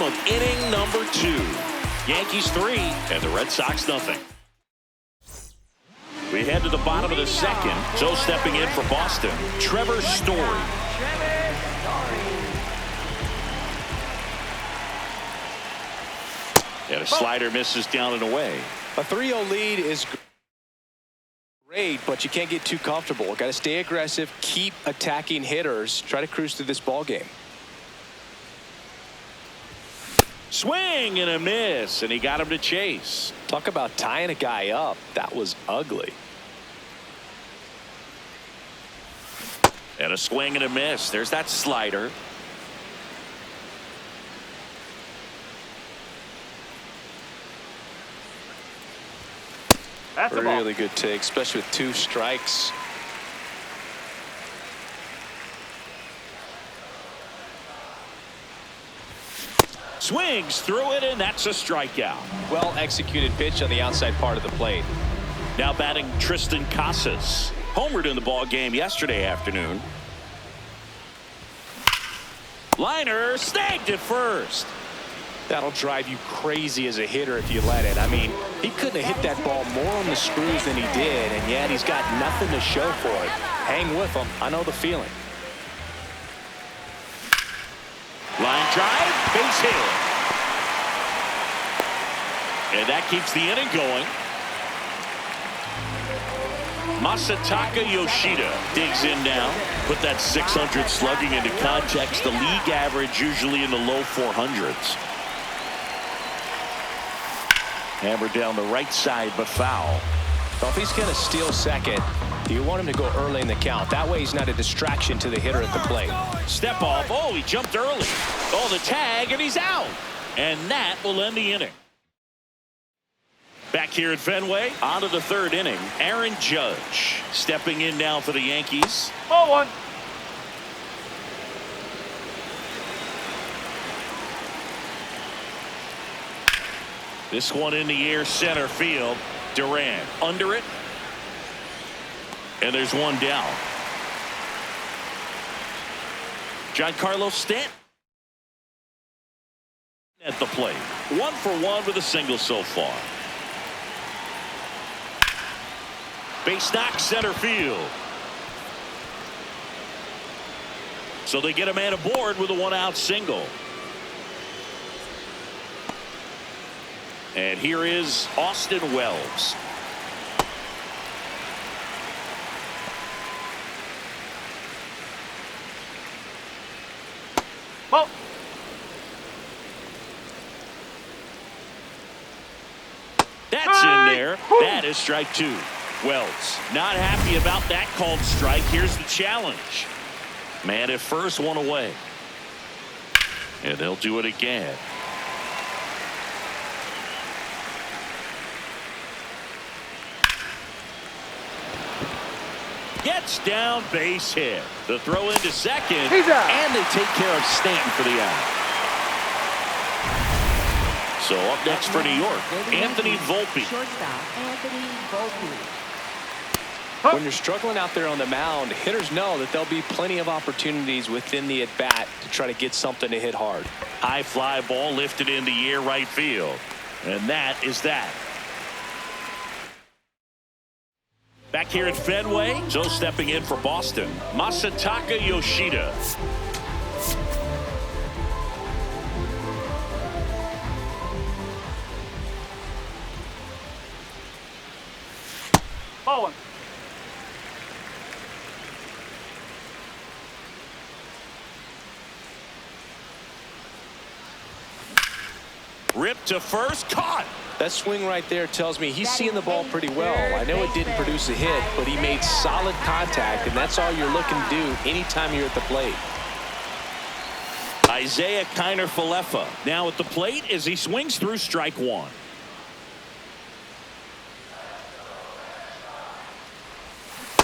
Of inning number 2. Yankees 3 and the Red Sox nothing. We head to the bottom of the second. So stepping in for Boston, Trevor Story. And a slider misses down and away. A 3-0 lead is great, but you can't get too comfortable. Got to stay aggressive, keep attacking hitters, try to cruise through this ball game. Swing and a miss, and he got him to chase. Talk about tying a guy up. That was ugly. And a swing and a miss. There's that slider. That's a really good take, especially with 2 strikes. Swings through it, and that's a strikeout. Well executed pitch on the outside part of the plate. Now batting Tristan Casas. Homered in the ball game yesterday afternoon. Liner snagged at first. That'll drive you crazy as a hitter if you let it. I mean, he couldn't have hit that ball more on the screws than he did, and yet he's got nothing to show for it. Hang with him. I know the feeling. Line drive, base hit. And that keeps the inning going. Masataka Yoshida digs in now. Put that 600 slugging into context. The league average usually in the low 400s. Hammered down the right side, but foul. Well, if he's going to steal second, you want him to go early in the count. That way he's not a distraction to the hitter at the plate. Step off. Oh, he jumped early. Oh, the tag, and he's out. And that will end the inning. Back here at Fenway, on to the 3rd inning. Aaron Judge stepping in now for the Yankees. Ball 1. This one in the air, center field. Durant under it. And there's one down. Giancarlo Stanton at the plate. 1 for 1 with a single so far. Base knock, center field. So they get a man aboard with a 1-out single. And here is Austin Wells. Ball. That's in there. That is strike 2. Wells not happy about that called strike. Here's the challenge. Man at first, 1 away. And they'll do it again. Gets down, base hit. The throw into second. He's out. And they take care of Stanton for the out. So up next for New York, Anthony Volpe. Shortstop, Anthony Volpe. When you're struggling out there on the mound, hitters know that there'll be plenty of opportunities within the at-bat to try to get something to hit hard. High fly ball lifted in the air right field. And that is that. Back here at Fenway, so stepping in for Boston, Masataka Yoshida. Ball 1. Ripped to first, caught. That swing right there tells me he's seeing the ball pretty well. I know it didn't produce a hit, but he made solid contact, and that's all you're looking to do anytime you're at the plate. Isaiah Kiner-Falefa now at the plate as he swings through strike 1.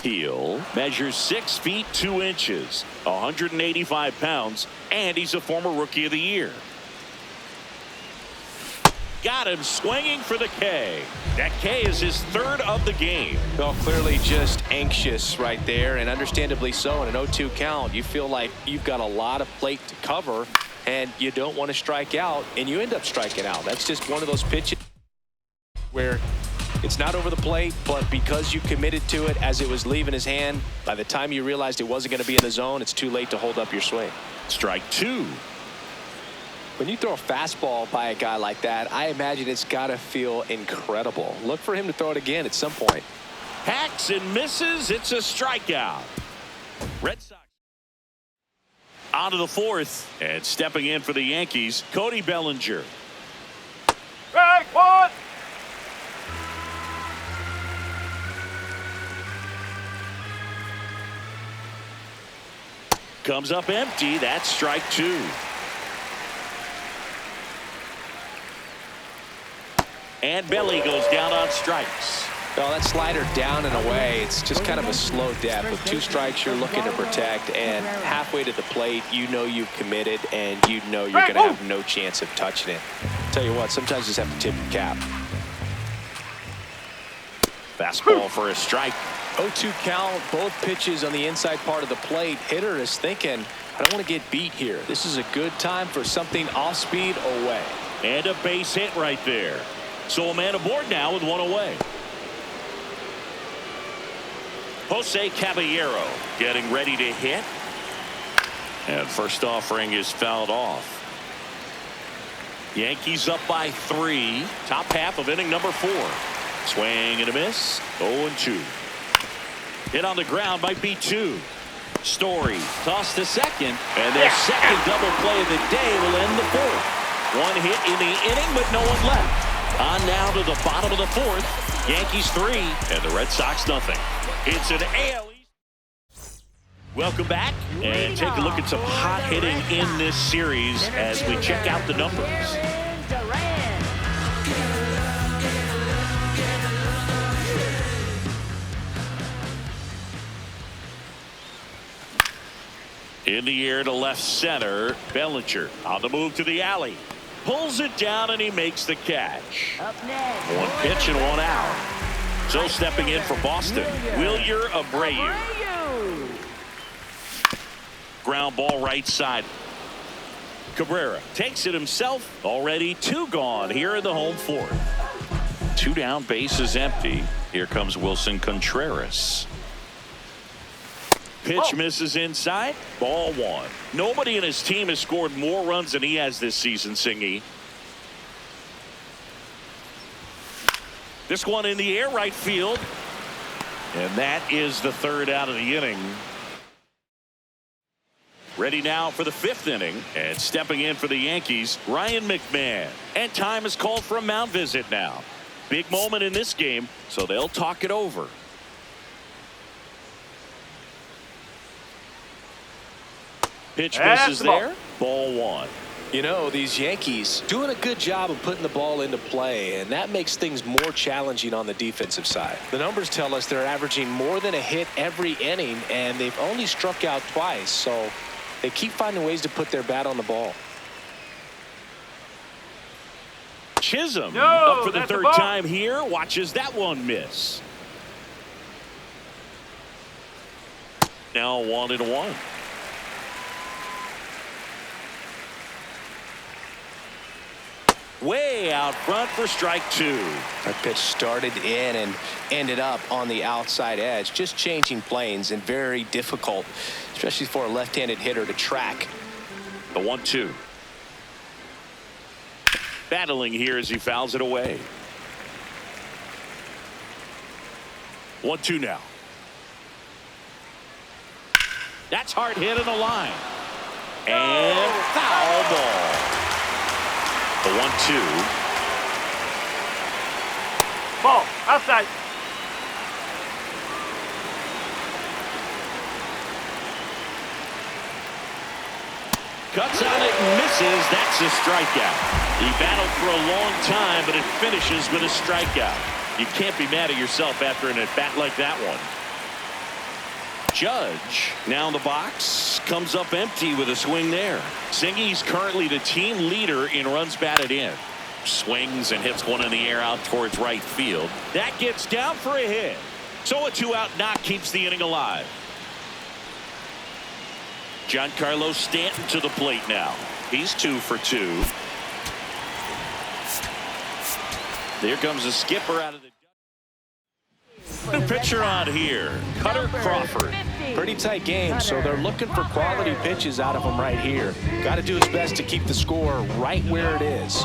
Heel measures 6 feet 2 inches, 185 pounds, and he's a former Rookie of the Year. Got him swinging for the K. That K is his 3rd of the game. Well, clearly just anxious right there, and understandably so. In an 0-2 count, you feel like you've got a lot of plate to cover. and you don't want to strike out, and you end up striking out. That's just one of those pitches where it's not over the plate, but because you committed to it as it was leaving his hand, by the time you realized it wasn't going to be in the zone, it's too late to hold up your swing. Strike two. When you throw a fastball by a guy like that, I imagine it's got to feel incredible. Look for him to throw it again at some point. Hacks and misses. It's a strikeout. Red Sox on to the fourth, and stepping in for the Yankees, Cody Bellinger. Strike one. Comes up empty. That's strike two. And Belly goes down on strikes. Well, that slider down and away, it's just kind of a slow death. With two strikes, you're looking to protect, and halfway to the plate, you know you've committed, and you know you're going to have no chance of touching it. Tell you what, sometimes you just have to tip your cap. Fastball for a strike. 0-2 count, both pitches on the inside part of the plate. Hitter is thinking, I don't want to get beat here. This is a good time for something off speed away. And a base hit right there. So a man aboard now with one away. Jose Caballero getting ready to hit. And first offering is fouled off. Yankees up by 3. Top half of inning number 4. Swing and a miss. 0-2. Hit on the ground might be 2. Story tossed to second, and their second double play of the day will end the 4th. One hit in the inning, but no one left. On now to the bottom of the 4th. Yankees 3 and the Red Sox nothing. It's an AL East. Welcome back and take a look at some hot hitting in this series as we check out the numbers. In the air to left center, Bellinger on the move to the alley. Pulls it down and he makes the catch. Up next. One pitch and one out. So stepping in for Boston, Wilyer Abreu. Ground ball right side. Cabrera takes it himself. Already 2 gone here in the home 4th. 2 down, bases empty. Here comes Wilson Contreras. Pitch misses inside. Ball 1. Nobody in his team has scored more runs than he has this season, Singy. This one in the air, right field. And that is the 3rd out of the inning. Ready now for the 5th inning. And stepping in for the Yankees, Ryan McMahon. And time is called for a mound visit now. Big moment in this game, so they'll talk it over. Pitch misses there. Ball 1. You know, these Yankees doing a good job of putting the ball into play, and that makes things more challenging on the defensive side. The numbers tell us they're averaging more than a hit every inning, and they've only struck out twice, so they keep finding ways to put their bat on the ball. Chisholm up for the 3rd time here. Watches that one miss. Now 1-1. Way out front for strike 2. That pitch started in and ended up on the outside edge, just changing planes, and very difficult, especially for a left-handed hitter to track. The 1-2. Battling here as he fouls it away. 1-2 now. That's hard hit in the line. And foul ball. The 1-2. Ball outside. Cuts on it and misses. That's a strikeout. He battled for a long time, but it finishes with a strikeout. You can't be mad at yourself after an at-bat like that one. Judge now in the box, comes up empty with a swing there. Singy's currently the team leader in runs batted in. Swings and hits one in the air out towards right field. That gets down for a hit. So a 2-out knock keeps the inning alive. Giancarlo Stanton to the plate now. He's 2 for 2. There comes a skipper out of the new pitcher on here, Cutter Crawford. Pretty tight game, so they're looking for quality pitches out of him right here. Got to do his best to keep the score right where it is.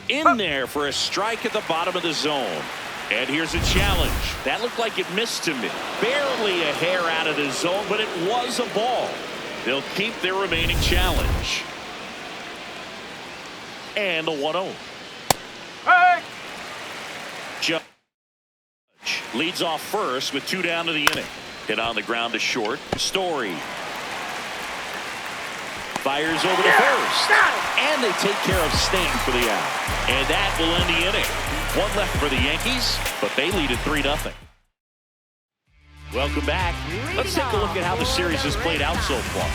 In there for a strike at the bottom of the zone. And here's a challenge. That looked like it missed him. Barely a hair out of the zone, but it was a ball. They'll keep their remaining challenge. And a 1-0. Hey! Judge leads off first with 2 down to the inning. Hit on the ground to short. Story fires over to first. And they take care of Stanton for the out. And that will end the inning. 1 left for the Yankees, but they lead at 3-0. Welcome back. Let's take a look at how the series has played out so far.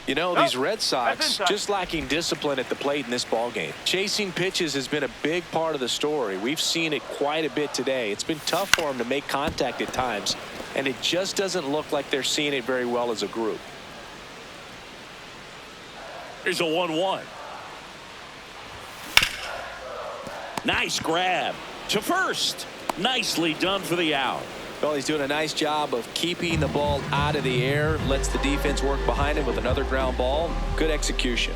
You know, these Red Sox just lacking discipline at the plate in this ballgame. Chasing pitches has been a big part of the story. We've seen it quite a bit today. It's been tough for them to make contact at times, and it just doesn't look like they're seeing it very well as a group. Here's a 1-1. Nice grab to first. Nicely done for the out. Well, he's doing a nice job of keeping the ball out of the air. Lets the defense work behind him with another ground ball. Good execution.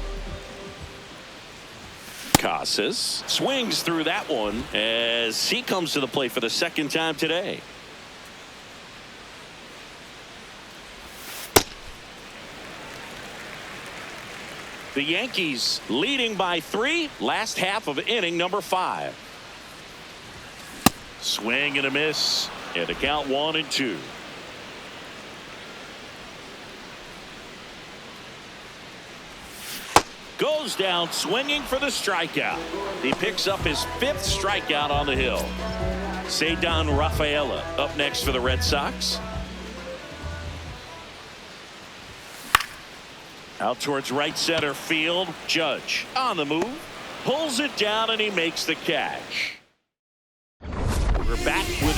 Casas swings through that one as he comes to the plate for the second time today. The Yankees leading by 3. Last half of inning number 5. Swing and a miss. And a count 1-2. Goes down swinging for the strikeout. He picks up his 5th strikeout on the hill. Cedar Rafaela up next for the Red Sox. Out towards right center field. Judge on the move. Pulls it down and he makes the catch. We're back with